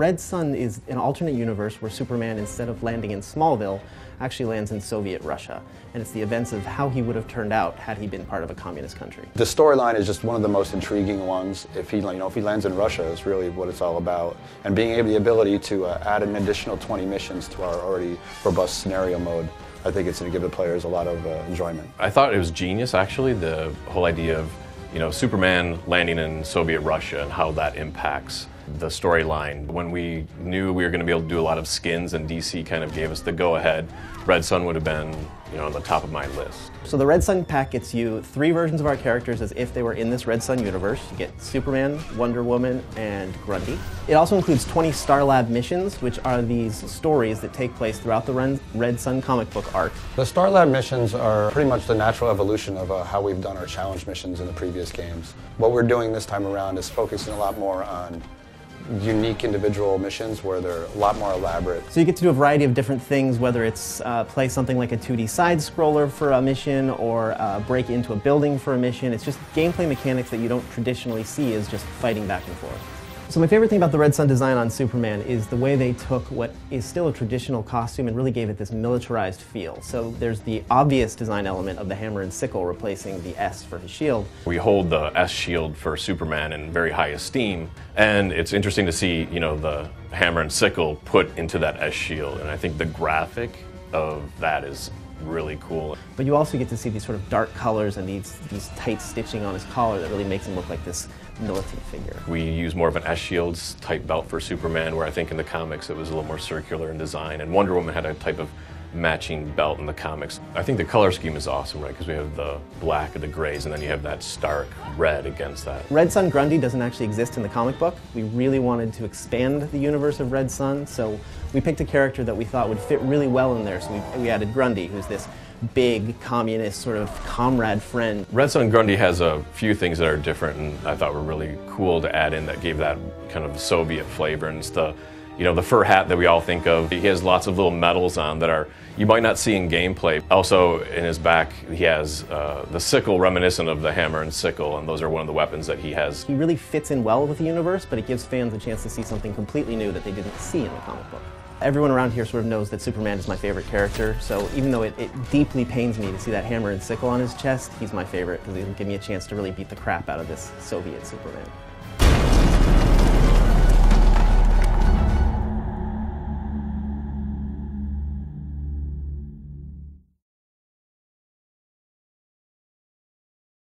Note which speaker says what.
Speaker 1: Red Sun is an alternate universe where Superman, instead of landing in Smallville, actually lands in Soviet Russia. And it's the events of how he would have turned out had he been part of a communist country.
Speaker 2: The storyline is just one of the most intriguing ones. If he lands in Russia, is really what it's all about. And being able the ability to add an additional 20 missions to our already robust scenario mode, I think it's going to give the players a lot of enjoyment.
Speaker 3: I thought it was genius, actually, the whole idea of Superman landing in Soviet Russia and how that impacts the storyline. When we knew we were going to be able to do a lot of skins and DC kind of gave us the go-ahead, Red Sun would have been on the top of my list.
Speaker 1: So the Red Sun pack gets you 3 versions of our characters as if they were in this Red Sun universe. You get Superman, Wonder Woman, and Grundy. It also includes 20 Star Lab missions, which are these stories that take place throughout the Red Sun comic book arc.
Speaker 2: The Star Lab missions are pretty much the natural evolution of how we've done our challenge missions in the previous games. What we're doing this time around is focusing a lot more on unique individual missions where they're a lot more elaborate.
Speaker 1: So you get to do a variety of different things, whether it's play something like a 2D side-scroller for a mission or break into a building for a mission. It's just gameplay mechanics that you don't traditionally see as just fighting back and forth. So my favorite thing about the Red Sun design on Superman is the way they took what is still a traditional costume and really gave it this militarized feel. So there's the obvious design element of the hammer and sickle replacing the S for his shield.
Speaker 3: We hold the S shield for Superman in very high esteem, and it's interesting to see, the hammer and sickle put into that S shield, and I think the graphic of that is really cool.
Speaker 1: But you also get to see these sort of dark colors and these tight stitching on his collar that really makes him look like this militant figure.
Speaker 3: We use more of an S-shields type belt for Superman, where I think in the comics it was a little more circular in design, and Wonder Woman had a type of matching belt in the comics. I think the color scheme is awesome, right? Because we have the black and the grays, and then you have that stark red against that.
Speaker 1: Red Sun Grundy doesn't actually exist in the comic book. We really wanted to expand the universe of Red Sun, so we picked a character that we thought would fit really well in there. So we added Grundy, who's this big communist sort of comrade friend.
Speaker 3: Red Sun Grundy has a few things that are different and I thought were really cool to add in that gave that kind of Soviet flavor. And it's the fur hat that we all think of. He has lots of little medals on that you might not see in gameplay. Also in his back he has the sickle reminiscent of the hammer and sickle, and those are one of the weapons that he has.
Speaker 1: He really fits in well with the universe, but it gives fans a chance to see something completely new that they didn't see in the comic book. Everyone around here sort of knows that Superman is my favorite character, so even though it deeply pains me to see that hammer and sickle on his chest, he's my favorite because he'll give me a chance to really beat the crap out of this Soviet Superman.